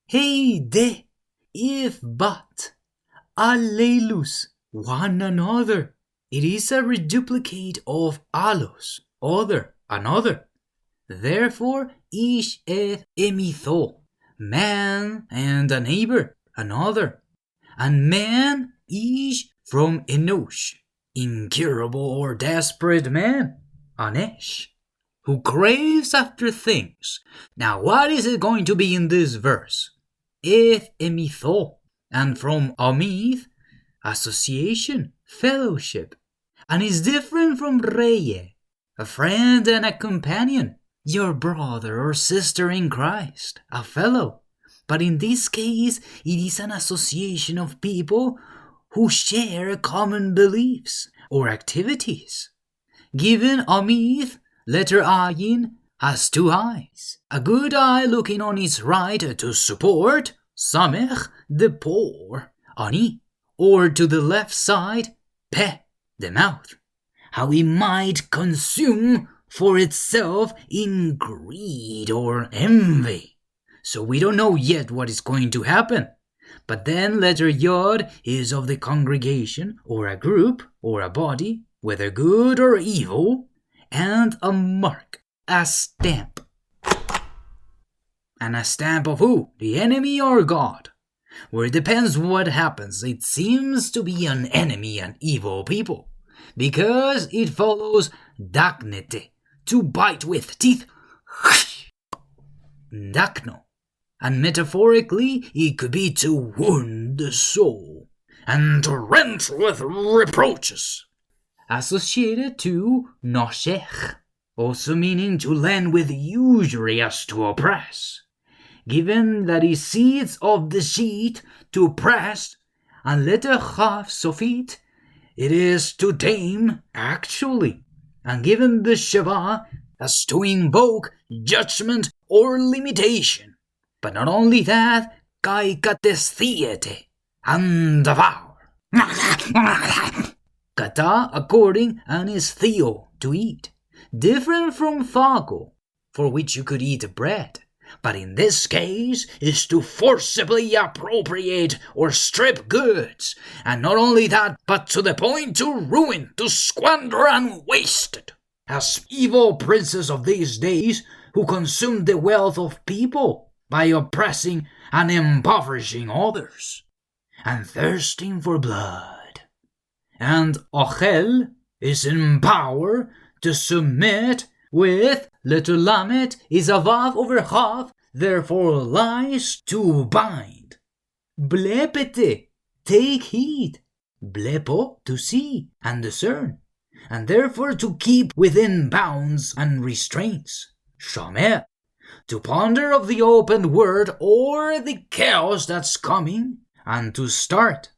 de, if but, αλληλους, one another. It is a reduplicate of allus, other, another. Therefore, ish eth emitho, man and a neighbor, another. And man ish from enosh, incurable or desperate man, anesh, who craves after things. Now what is it going to be in this verse? Eth emitho, and from amith, association, fellowship, and is different from reye, a friend and a companion, your brother or sister in Christ, a fellow. But in this case, it is an association of people who share common beliefs or activities. Given amith, letter ayin, has two eyes. A good eye looking on its right to support, samech, the poor, ani, or to the left side, pe, the mouth, how it might consume for itself in greed or envy. So we don't know yet what is going to happen. But then letter yod is of the congregation, or a group, or a body, whether good or evil, and a mark, a stamp. And a stamp of who? The enemy or God? Where it depends what happens. It seems to be an enemy and evil people, because it follows dacnete, to bite with teeth, dacno. And metaphorically, it could be to wound the soul, and to rent with reproaches. Associated to noshech, also meaning to lend with usury as to oppress. Given that it seeds of the sheet to oppress, and letter chaf sofit, it is to tame actually, and given the shava as to invoke judgment or limitation. But not only that, kai katesciete, and devour. Kata, according, and is theo, to eat. Different from phago, for which you could eat bread. But in this case is to forcibly appropriate or strip goods. And not only that, but to the point to ruin, to squander and waste it. As evil princes of these days who consume the wealth of people, by oppressing and impoverishing others, and thirsting for blood. And ochel is in power to submit with, letter lamet is a vav over chav, therefore lies to bind. Vlepete, take heed. Blepo, to see and discern, and therefore to keep within bounds and restraints. Shomer, to ponder of the open word or the chaos that's coming, and to start.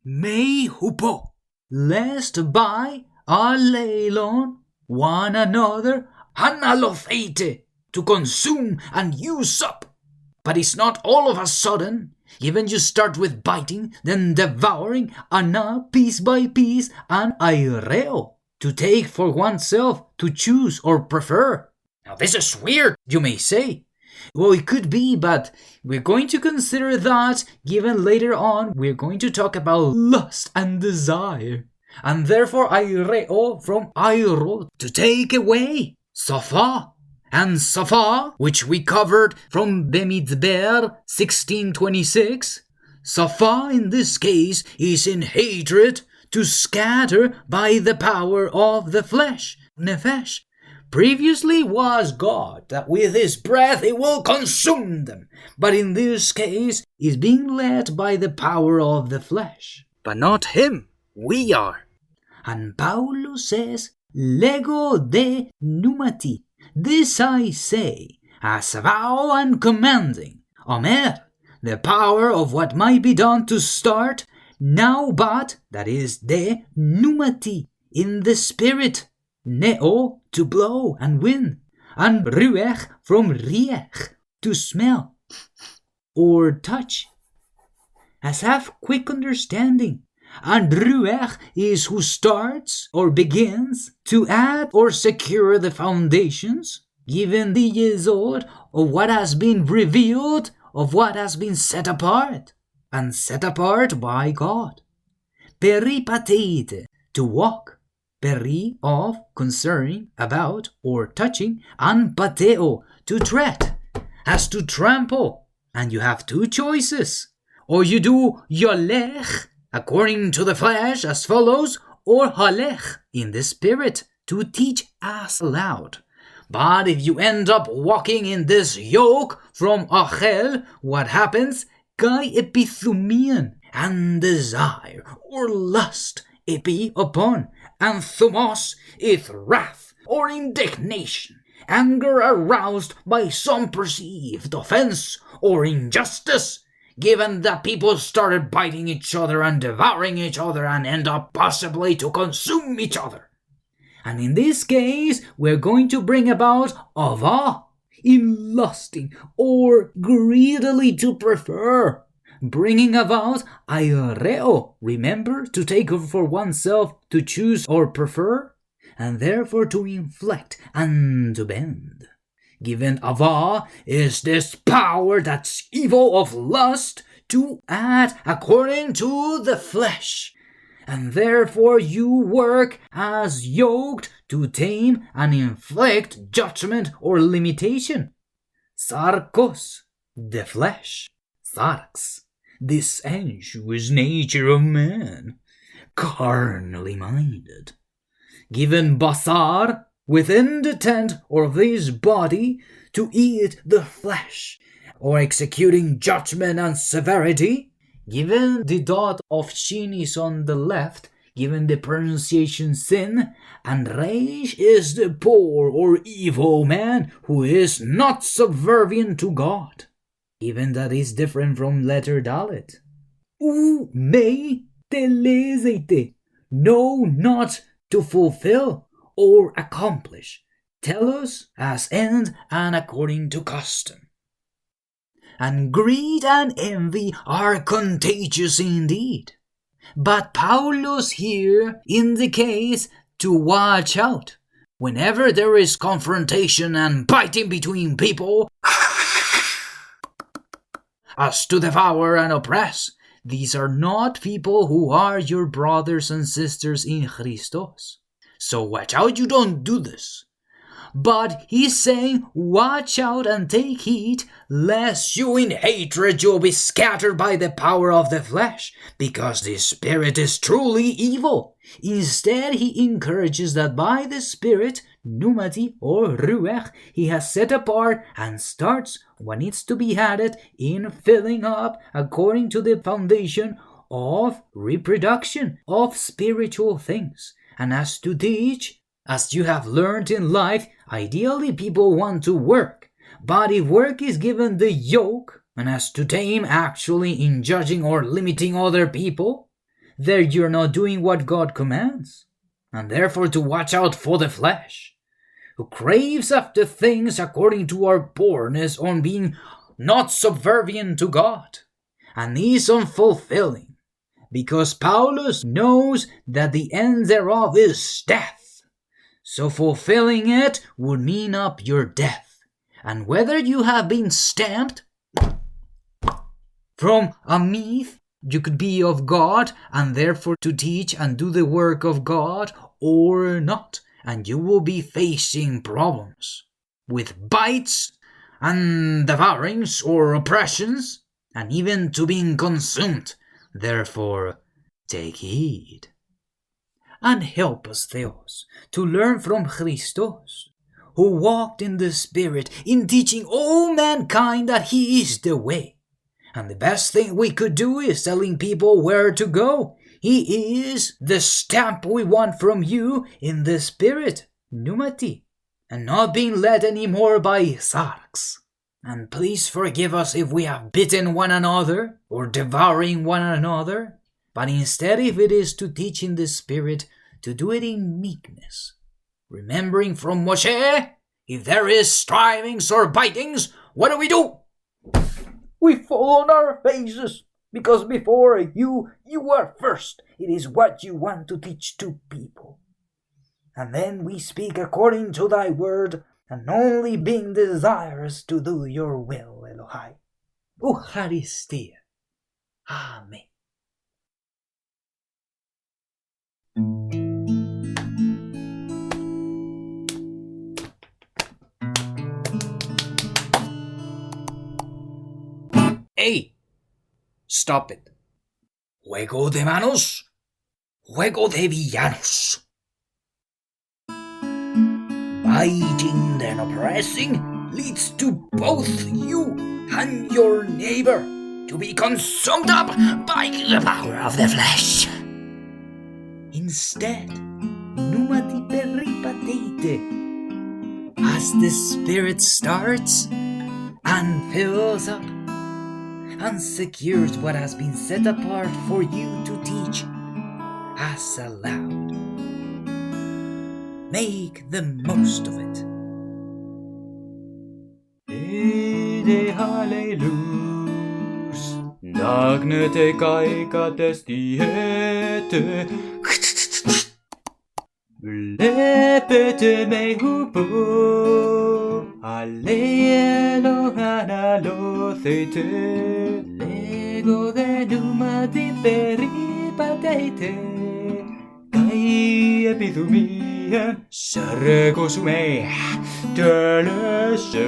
Mei hupo, lest by allelon, one another, analotheite, to consume and use up. But it's not all of a sudden, given you start with biting, then devouring, ana piece by piece, and aireo, to take for oneself, to choose or prefer. Now this is weird, you may say. Well, it could be, but we're going to consider that, given later on we're going to talk about lust and desire. And therefore aireo from airo, to take away, safa. And safa, which we covered from Bemidbar 16:26, safa in this case is in hatred, to scatter by the power of the flesh, nefesh. Previously was God, that with his breath he will consume them, but in this case is being led by the power of the flesh. But not him, we are. And Paulo says, Lego de numati, this I say, as a vow and commanding, Omer, the power of what might be done to start, now but, that is de numati, in the spirit, neo, to blow and wind, and ruech from riech, to smell, or touch, as have quick understanding. And ruech is who starts or begins to add or secure the foundations, given the yesod of what has been revealed of what has been set apart, and set apart by God. Peripatειte, to walk. Peri, of, concerning, about, or touching, and pateo, to tread, as to trample. And you have two choices. Or you do yolech, according to the flesh, as follows, or halech, in the spirit, to teach as aloud. But if you end up walking in this yoke from achel, what happens? Kai epithumian, and desire, or lust, epi, upon, and thumos, if wrath, or indignation, anger aroused by some perceived offense or injustice, given that people started biting each other and devouring each other and end up possibly to consume each other. And in this case, we're going to bring about ava, in lusting, or greedily to prefer, bringing about aioreo, remember, to take for oneself, to choose or prefer, and therefore to inflect and to bend. Given ava is this power that's evil of lust to act according to the flesh, and therefore you work as yoked to tame and inflict judgment or limitation. Sarkos, the flesh. Sarx, the sensuous nature of man, carnally minded. Given basar, within the tent or this body, to eat the flesh, or executing judgment and severity, given the dot of shin is on the left, given the pronunciation sin, and reish is the poor or evil man who is not subservient to God, given that is different from letter dalet. U me telesηte, no, not to fulfill or accomplish, telos as end and according to custom. And greed and envy are contagious indeed. But Paulus here indicates to watch out. Whenever there is confrontation and biting between people, as to devour and oppress, these are not people who are your brothers and sisters in Christos. So watch out you don't do this. But he's saying, watch out and take heed, lest you in hatred you'll be scattered by the power of the flesh, because the spirit is truly evil. Instead, he encourages that by the spirit, pneumati or ruach, he has set apart and starts what needs to be added in filling up according to the foundation of reproduction of spiritual things. And as to teach, as you have learned in life, ideally people want to work. But if work is given the yoke, and as to tame actually in judging or limiting other people, there you're not doing what God commands. And therefore to watch out for the flesh, who craves after things according to our poorness on being not subservient to God, and is unfulfilling, because Paulus knows that the end thereof is death. So fulfilling it would mean up your death. And whether you have been stamped from a myth, you could be of God and therefore to teach and do the work of God, or not, and you will be facing problems with bites and devourings or oppressions, and even to being consumed. Therefore, take heed. And help us, Theos, to learn from Christos, who walked in the Spirit in teaching all mankind that he is the way. And the best thing we could do is telling people where to go. He is the stamp we want from you in the Spirit, pneumati, and not being led anymore by sarx. And please forgive us if we have bitten one another or devouring one another. But instead, if it is to teach in the Spirit, to do it in meekness, remembering from Moshe, if there is strivings or bitings, what do? We fall on our faces, because before you are first. It is what you want to teach to people. And then we speak according to thy word, and only being desirous to do your will, Elohai. Ευχαριστία. Αμήν. Hey! Stop it. Juego de manos. Juego de villanos. Biting and oppressing leads to both you and your neighbor to be consumed up by the power of the flesh. Instead, πνευματι περιπατειτε, as the Spirit starts and fills up and secures what has been set apart for you to teach as allowed. Make the most of it. Αλληλους, δακνετε καί κατεστιέτε, βλεπετε με ουπό, αλληλων αναλωθείτε, Λεγο δε πνευματι περιπατειτε, καί επιδουμίαν σαρκος με τελεσητε.